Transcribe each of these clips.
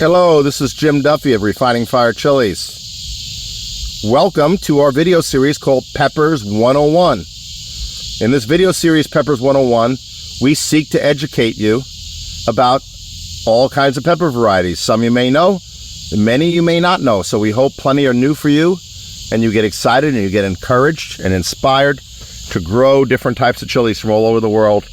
Hello, this is Jim Duffy of Refining Fire Chilies. Welcome to our video series called Peppers 101. In this video series, Peppers 101, we seek to educate you about all kinds of pepper varieties. Some you may know, many you may not know. So we hope plenty are new for you, and you get excited and you get encouraged and inspired to grow different types of chilies from all over the world,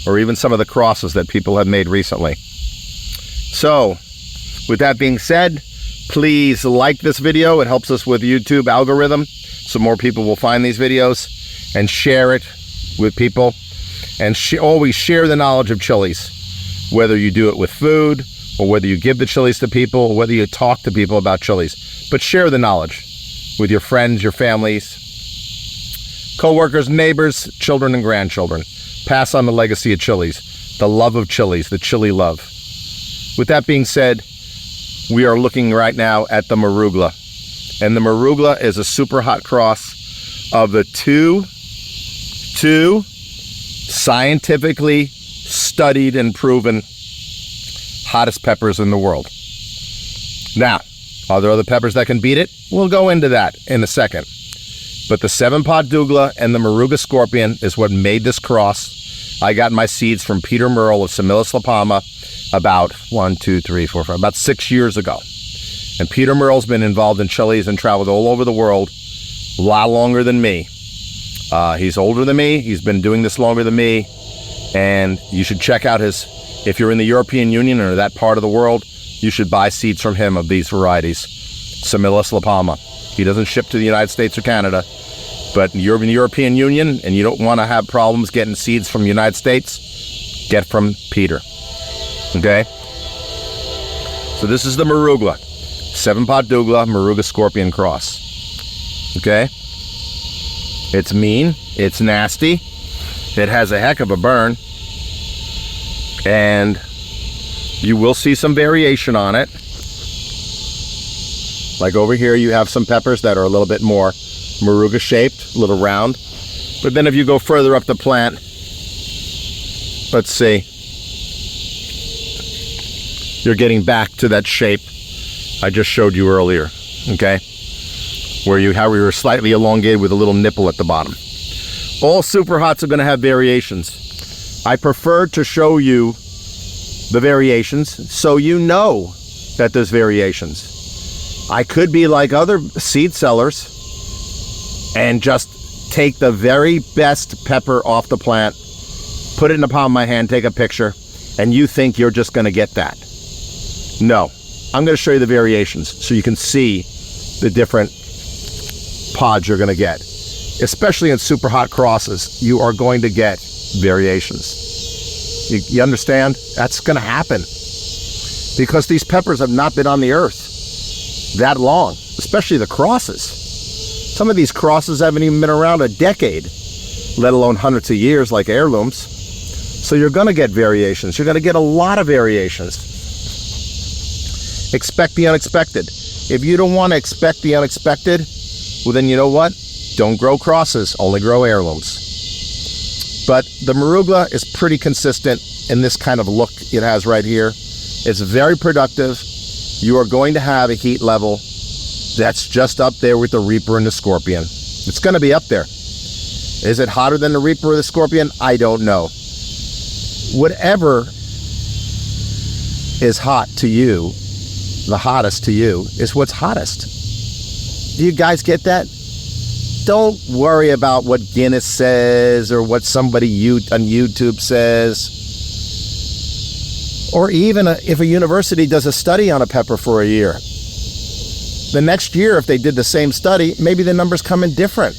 or even some of the crosses that people have made recently. So, with that being said, please like this video. It helps us with YouTube algorithm, so more people will find these videos, and share it with people. And always share the knowledge of chilies, whether you do it with food, or whether you give the chilies to people, or whether you talk to people about chilies. But share the knowledge with your friends, your families, co-workers, neighbors, children, and grandchildren. Pass on the legacy of chilies, the love of chilies, the chili love. With that being said, we are looking right now at the marugla. And the marugla is a super hot cross of the two scientifically studied and proven hottest peppers in the world. Now, are there other peppers that can beat it? We'll go into that in a second. But the 7-pot douglas and the Moruglah scorpion is what made this cross. I got my seeds from Peter Merle of Semillas La Palma about 6 years ago. And Peter Merle's been involved in chilies and traveled all over the world a lot longer than me. He's older than me. He's been doing this longer than me. And you should check out his, if you're in the European Union or that part of the world, you should buy seeds from him of these varieties. Semillas La Palma. He doesn't ship to the United States or Canada, but you're in the European Union and you don't want to have problems getting seeds from the United States, get from Peter. Okay? So this is the Moruglah. 7-pot douglas, Moruglah scorpion cross. Okay? It's mean. It's nasty. It has a heck of a burn. And you will see some variation on it. Like over here, you have some peppers that are a little bit more Moruglah shaped, a little round. But then if you go further up the plant, let's see, you're getting back to that shape I just showed you earlier, okay? Where you were slightly elongated with a little nipple at the bottom. All super hots are going to have variations. I prefer to show you the variations so you know that there's variations. I could be like other seed sellers and just take the very best pepper off the plant, put it in the palm of my hand, take a picture, and you think you're just going to get that. No, I'm going to show you the variations so you can see the different pods you're going to get. Especially in super hot crosses, you are going to get variations. You understand? That's going to happen because these peppers have not been on the earth that long, especially the crosses. Some of these crosses haven't even been around a decade, let alone hundreds of years like heirlooms. So you're going to get variations. You're going to get a lot of variations. Expect the unexpected. If you don't want to expect the unexpected, well then you know what? Don't grow crosses, only grow heirlooms. But the Moruglah is pretty consistent in this kind of look it has right here. It's very productive. You are going to have a heat level that's just up there with the Reaper and the Scorpion. It's going to be up there. Is it hotter than the Reaper or the Scorpion? I don't know. Whatever is hot to you, the hottest to you, is what's hottest. Do you guys get that? Don't worry about what Guinness says or what somebody on YouTube says. Or even if a university does a study on a pepper for a year. The next year, if they did the same study, maybe the numbers come in different.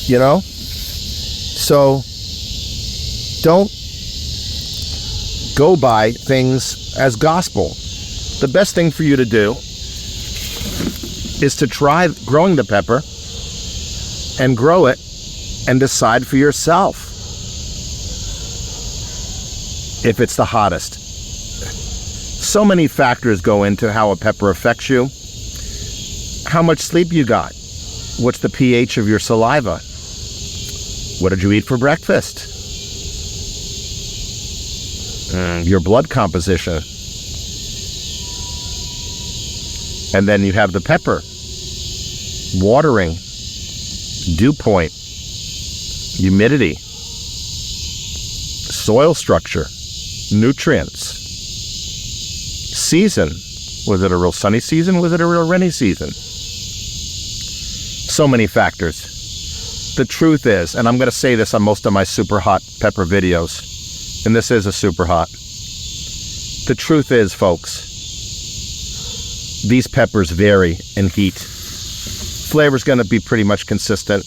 You know? So, don't go by things as gospel. The best thing for you to do is to try growing the pepper and grow it and decide for yourself if it's the hottest. So many factors go into how a pepper affects you. How much sleep you got? What's the pH of your saliva? What did you eat for breakfast? Your blood composition. And then you have the pepper, watering, dew point, humidity, soil structure, nutrients, season. Was it a real sunny season? Was it a real rainy season? So many factors. The truth is, and I'm going to say this on most of my super hot pepper videos, and this is a super hot. The truth is, folks, these peppers vary in heat. Flavor's going to be pretty much consistent,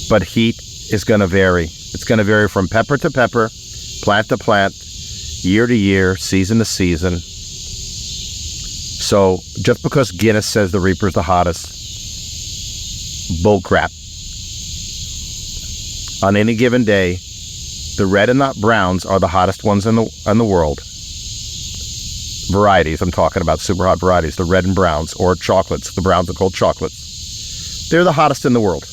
but heat is going to vary. It's going to vary from pepper to pepper, plant to plant, year to year, season to season. So just because Guinness says the Reaper's the hottest, bull crap. On any given day, the red and not browns are the hottest ones in the world. Varieties, I'm talking about super hot varieties, the red and browns, or chocolates. The browns are called chocolates. They're the hottest in the world.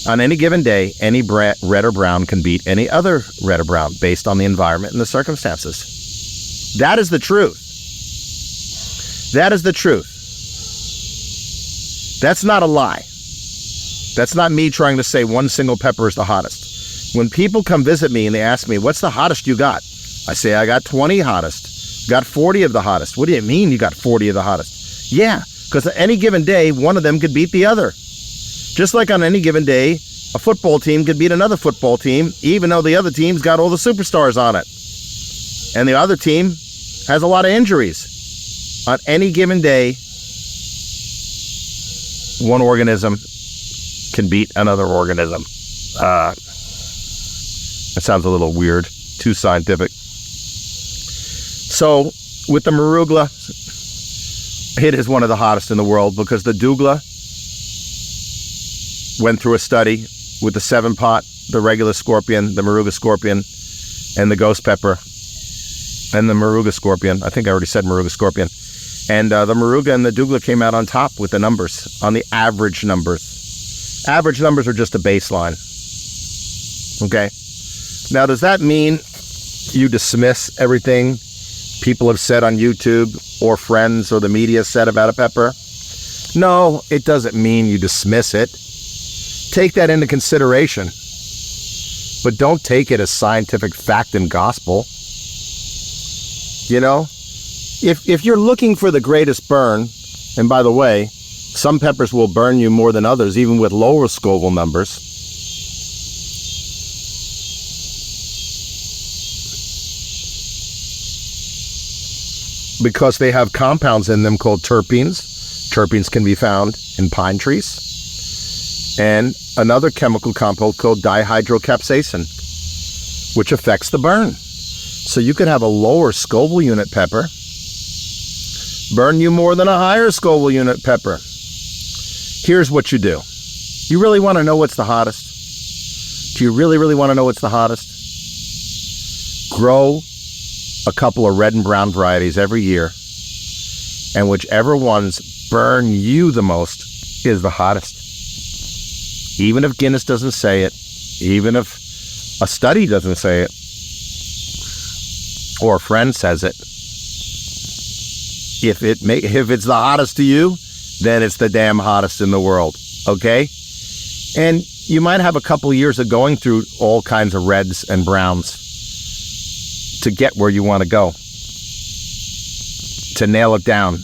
On any given day, any red or brown can beat any other red or brown based on the environment and the circumstances. That is the truth. That is the truth. That's not a lie. That's not me trying to say one single pepper is the hottest. When people come visit me and they ask me, what's the hottest you got? I say, I got 20 hottest. Got 40 of the hottest. What do you mean you got 40 of the hottest? Yeah, because on any given day, one of them could beat the other. Just like on any given day, a football team could beat another football team, even though the other team's got all the superstars on it. And the other team has a lot of injuries. On any given day, one organism can beat another organism. That sounds a little weird, too scientific. So, with the marugla, it is one of the hottest in the world because the dougla went through a study with the 7-pot, the regular scorpion, the marugla scorpion, and the ghost pepper, and the marugla scorpion. I think I already said marugla scorpion. And the marugla and the dougla came out on top with the numbers, on the average numbers. Average numbers are just a baseline. Okay? Now, does that mean you dismiss everything people have said on YouTube or friends or the media said about a pepper? No, it doesn't mean you dismiss it. Take that into consideration, but don't take it as scientific fact and gospel. You know, if you're looking for the greatest burn, and by the way, some peppers will burn you more than others, even with lower Scoville numbers. Because they have compounds in them called terpenes. Terpenes can be found in pine trees. And another chemical compound called dihydrocapsaicin, which affects the burn. So you could have a lower Scoville unit pepper burn you more than a higher Scoville unit pepper. Here's what you do. You really want to know what's the hottest? Do you really, really want to know what's the hottest? Grow a couple of red and brown varieties every year, and whichever ones burn you the most is the hottest. Even if Guinness doesn't say it, even if a study doesn't say it, or a friend says it, if it's the hottest to you, then it's the damn hottest in the world, okay? And you might have a couple of years of going through all kinds of reds and browns to get where you want to go, to nail it down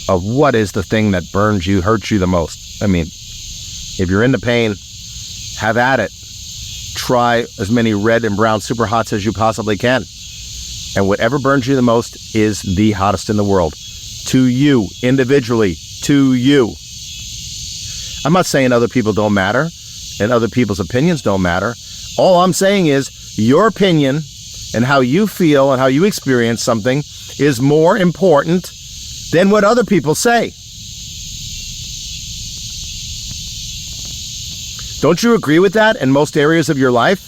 of what is the thing that burns you, hurts you the most. I mean, if you're into pain, have at it. Try as many red and brown super hots as you possibly can. And whatever burns you the most is the hottest in the world. To you, individually, to you. I'm not saying other people don't matter and other people's opinions don't matter. All I'm saying is your opinion and how you feel and how you experience something is more important than what other people say. Don't you agree with that in most areas of your life?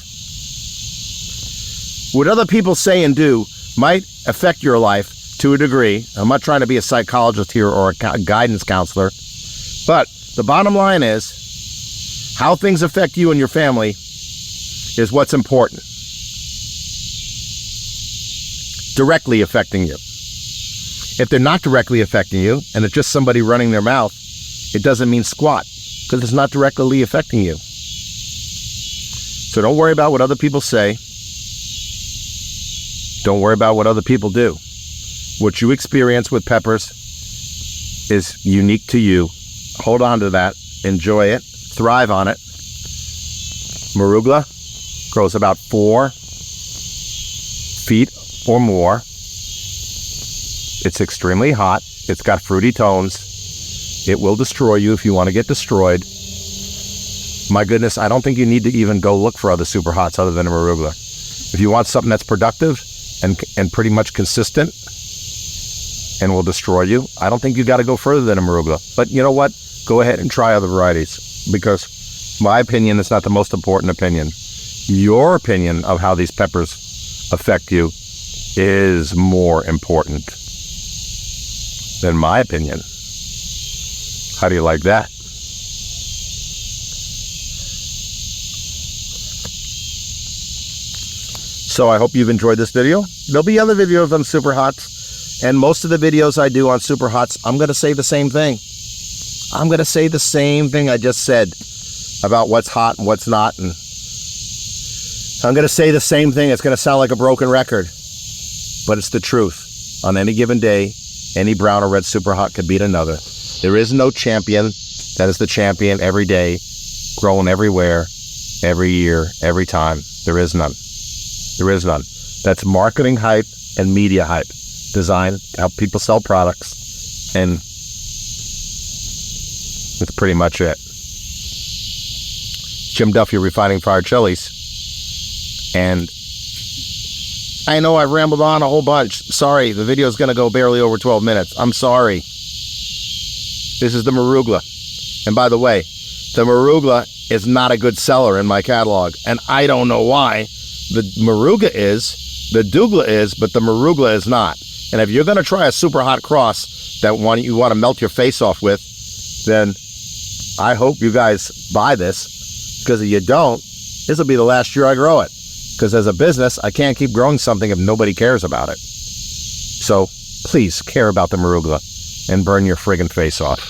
What other people say and do might affect your life to a degree. I'm not trying to be a psychologist here or a guidance counselor, but the bottom line is how things affect you and your family is what's important. Directly affecting you. If they're not directly affecting you, and it's just somebody running their mouth, it doesn't mean squat, because it's not directly affecting you. So don't worry about what other people say. Don't worry about what other people do. What you experience with peppers is unique to you. Hold on to that. Enjoy it. Thrive on it. Moruglah grows about 4 feet or more. It's extremely hot. It's got fruity tones. It will destroy you if you want to get destroyed. My goodness, I don't think you need to even go look for other super hots other than a Moruglah. If you want something that's productive and pretty much consistent and will destroy you, I don't think you got to go further than a Moruglah. But you know what? Go ahead and try other varieties, because my opinion is not the most important opinion. Your opinion of how these peppers affect you is more important than my opinion. How do you like that? So I hope you've enjoyed this video. There'll be other videos on super hots, and most of the videos I do on super hots, I'm going to say the same thing. I'm going to say the same thing I just said about what's hot and what's not, and I'm going to say the same thing. It's going to sound like a broken record, but it's the truth. On any given day, any brown or red super hot could beat another. There is no champion that is the champion every day, growing everywhere, every year, every time. There is none. There is none. That's marketing hype and media hype, designed to help people sell products, and that's pretty much it. Jim Duffy, Refining Fire Chiles, and I know I've rambled on a whole bunch. Sorry, the video is going to go barely over 12 minutes. I'm sorry. This is the Moruglah. And by the way, the Moruglah is not a good seller in my catalog, and I don't know why. The Moruglah is, the Douglas is, but the Moruglah is not. And if you're going to try a super hot cross that you want to melt your face off with, then I hope you guys buy this, because if you don't, this will be the last year I grow it. Because as a business, I can't keep growing something if nobody cares about it. So please care about the Moruglah and burn your friggin' face off.